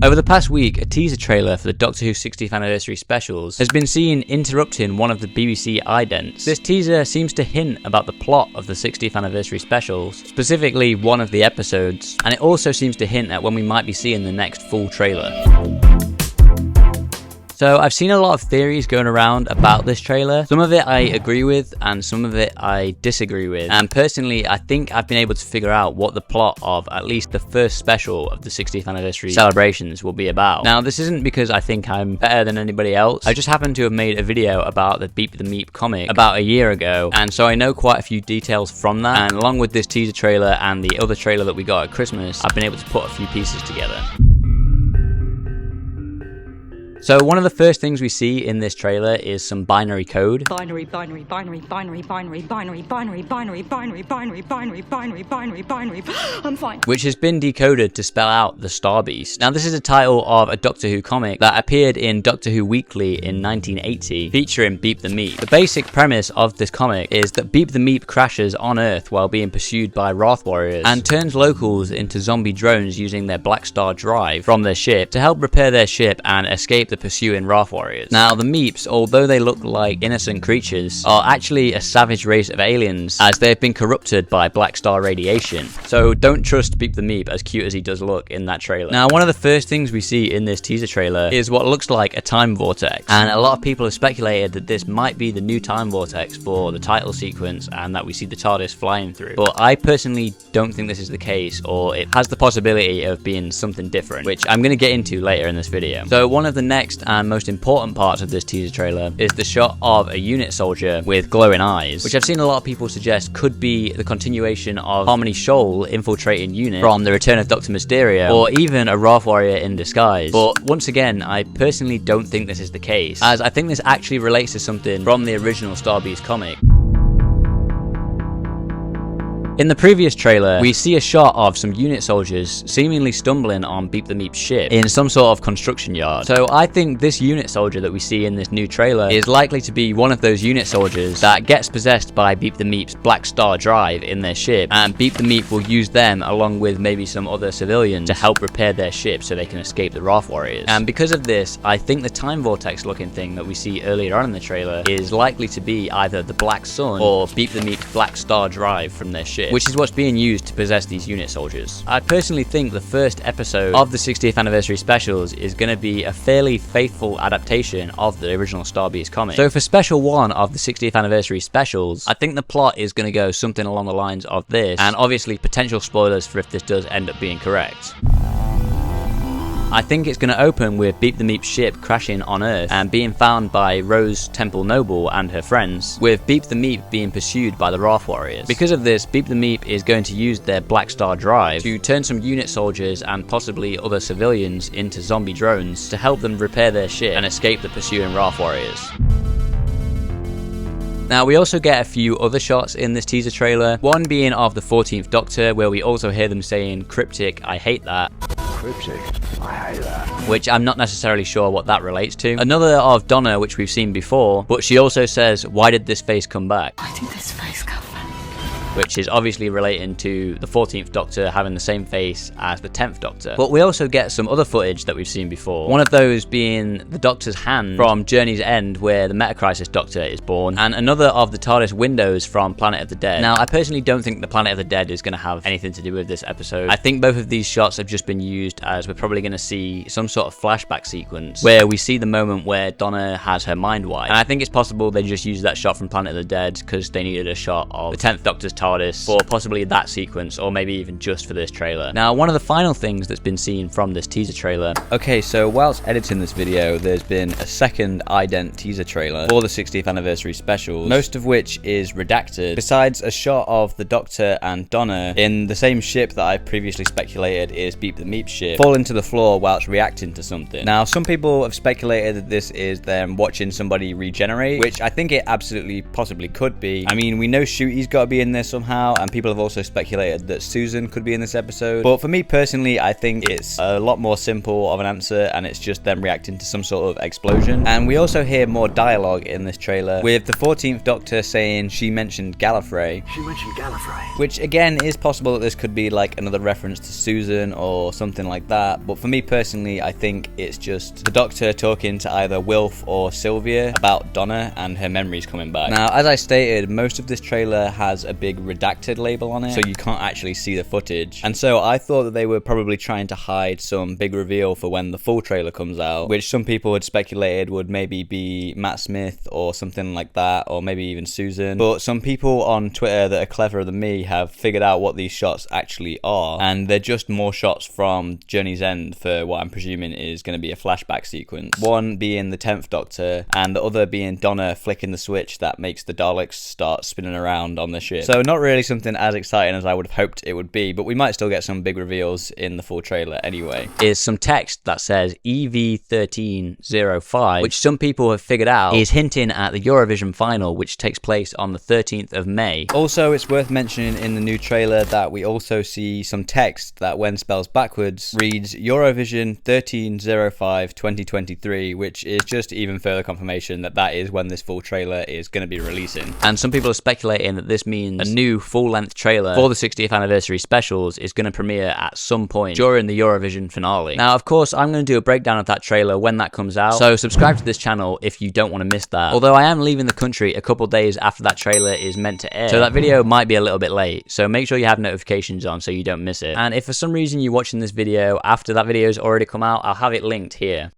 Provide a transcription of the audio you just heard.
Over the past week, a teaser trailer for the Doctor Who 60th Anniversary specials has been seen interrupting one of the BBC idents. This teaser seems to hint about the plot of the 60th Anniversary specials, specifically one of the episodes, and it also seems to hint at when we might be seeing the next full trailer. So I've seen a lot of theories going around about this trailer. Some of it I agree with and some of it I disagree with. And personally, I think I've been able to figure out what the plot of at least the first special of the 60th anniversary celebrations will be about. Now, this isn't because I think I'm better than anybody else. I just happen to have made a video about the Beep the Meep comic about a year ago. And so I know quite a few details from that. And along with this teaser trailer and the other trailer that we got at Christmas, I've been able to put a few pieces together. So one of the first things we see in this trailer is some binary code. Binary. I'm fine. Which has been decoded to spell out the Star Beast. Now, this is a title of a Doctor Who comic that appeared in Doctor Who Weekly in 1980, featuring Beep the Meep. The basic premise of this comic is that Beep the Meep crashes on Earth while being pursued by Wrath Warriors and turns locals into zombie drones using their Black Star drive from their ship to help repair their ship and escape the pursuing Wrath Warriors. Now, the Meeps, although they look like innocent creatures, are actually a savage race of aliens, as they have been corrupted by Black Star radiation. So don't trust Beep the Meep, as cute as he does look in that trailer. Now, one of the first things we see in this teaser trailer is what looks like a time vortex, and a lot of people have speculated that this might be the new time vortex for the title sequence and that we see the TARDIS flying through. But I personally don't think this is the case, or it has the possibility of being something different, which I'm going to get into later in this video. So one of the next and most important parts of this teaser trailer is the shot of a unit soldier with glowing eyes, which I've seen a lot of people suggest could be the continuation of Harmony Shoal infiltrating unit from The Return of Dr. Mysterio, or even a Wrath Warrior in disguise. But once again, I personally don't think this is the case, as I think this actually relates to something from the original Star Beast comic. In the previous trailer, we see a shot of some unit soldiers seemingly stumbling on Beep the Meep's ship in some sort of construction yard. So I think this unit soldier that we see in this new trailer is likely to be one of those unit soldiers that gets possessed by Beep the Meep's Black Star drive in their ship, and Beep the Meep will use them along with maybe some other civilians to help repair their ship so they can escape the Wrath Warriors. And because of this, I think the time vortex looking thing that we see earlier on in the trailer is likely to be either the Black Sun or Beep the Meep's Black Star drive from their ship, which is what's being used to possess these unit soldiers. I personally think the first episode of the 60th anniversary specials is going to be a fairly faithful adaptation of the original Star Beast comic. So for special 1 of the 60th anniversary specials, I think the plot is going to go something along the lines of this, and obviously potential spoilers for if this does end up being correct. I think it's going to open with Beep the Meep's ship crashing on Earth and being found by Rose Temple Noble and her friends, with Beep the Meep being pursued by the Wrath Warriors. Because of this, Beep the Meep is going to use their Black Star drive to turn some unit soldiers and possibly other civilians into zombie drones to help them repair their ship and escape the pursuing Wrath Warriors. Now, we also get a few other shots in this teaser trailer, one being of the 14th Doctor, where we also hear them saying cryptic, "I hate that." Cryptic, I hate that. Which I'm not necessarily sure what that relates to. Another of Donna, which we've seen before, but she also says, "Why did this face come back?" Why did this face come back? Which is obviously relating to the 14th Doctor having the same face as the 10th Doctor. But we also get some other footage that we've seen before. One of those being the Doctor's hand from Journey's End, where the Metacrisis Doctor is born, and another of the TARDIS windows from Planet of the Dead. Now, I personally don't think the Planet of the Dead is going to have anything to do with this episode. I think both of these shots have just been used as we're probably going to see some sort of flashback sequence where we see the moment where Donna has her mind wiped. And I think it's possible they just used that shot from Planet of the Dead because they needed a shot of the 10th Doctor's TARDIS for possibly that sequence, or maybe even just for this trailer. Now, one of the final things that's been seen from this teaser trailer. Okay, so whilst editing this video, there's been a second ident teaser trailer for the 60th anniversary specials, most of which is redacted, besides a shot of the Doctor and Donna in the same ship that I previously speculated is Beep the Meep's ship, falling to the floor whilst reacting to something. Now, some people have speculated that this is them watching somebody regenerate, which I think it absolutely possibly could be. I mean, we know Shooty's got to be in this somehow, and people have also speculated that Susan could be in this episode. But for me personally, I think it's a lot more simple of an answer, and it's just them reacting to some sort of explosion. And we also hear more dialogue in this trailer, with the 14th Doctor saying she mentioned Gallifrey. She mentioned Gallifrey. Which again is possible that this could be like another reference to Susan or something like that. But for me personally, I think it's just the Doctor talking to either Wilf or Sylvia about Donna and her memories coming back. Now, as I stated, most of this trailer has a big redacted label on it, so you can't actually see the footage. And so I thought that they were probably trying to hide some big reveal for when the full trailer comes out, which some people had speculated would maybe be Matt Smith or something like that, or maybe even Susan. But some people on Twitter that are cleverer than me have figured out what these shots actually are, and they're just more shots from Journey's End for what I'm presuming is going to be a flashback sequence. One being the 10th Doctor, and the other being Donna flicking the switch that makes the Daleks start spinning around on the ship. So not really something as exciting as I would have hoped it would be, but we might still get some big reveals in the full trailer anyway. Is some text that says EV1305, which some people have figured out is hinting at the Eurovision final, which takes place on the 13th of May. Also, it's worth mentioning in the new trailer that we also see some text that, when spelled backwards, reads Eurovision 1305 2023, which is just even further confirmation that that is when this full trailer is going to be releasing. And some people are speculating that this means a new full-length trailer for the 60th anniversary specials is going to premiere at some point during the Eurovision finale. Now, of course, I'm going to do a breakdown of that trailer when that comes out, so subscribe to this channel if you don't want to miss that. Although I am leaving the country a couple days after that trailer is meant to air, so that video might be a little bit late, so make sure you have notifications on so you don't miss it. And if for some reason you're watching this video after that video has already come out, I'll have it linked here.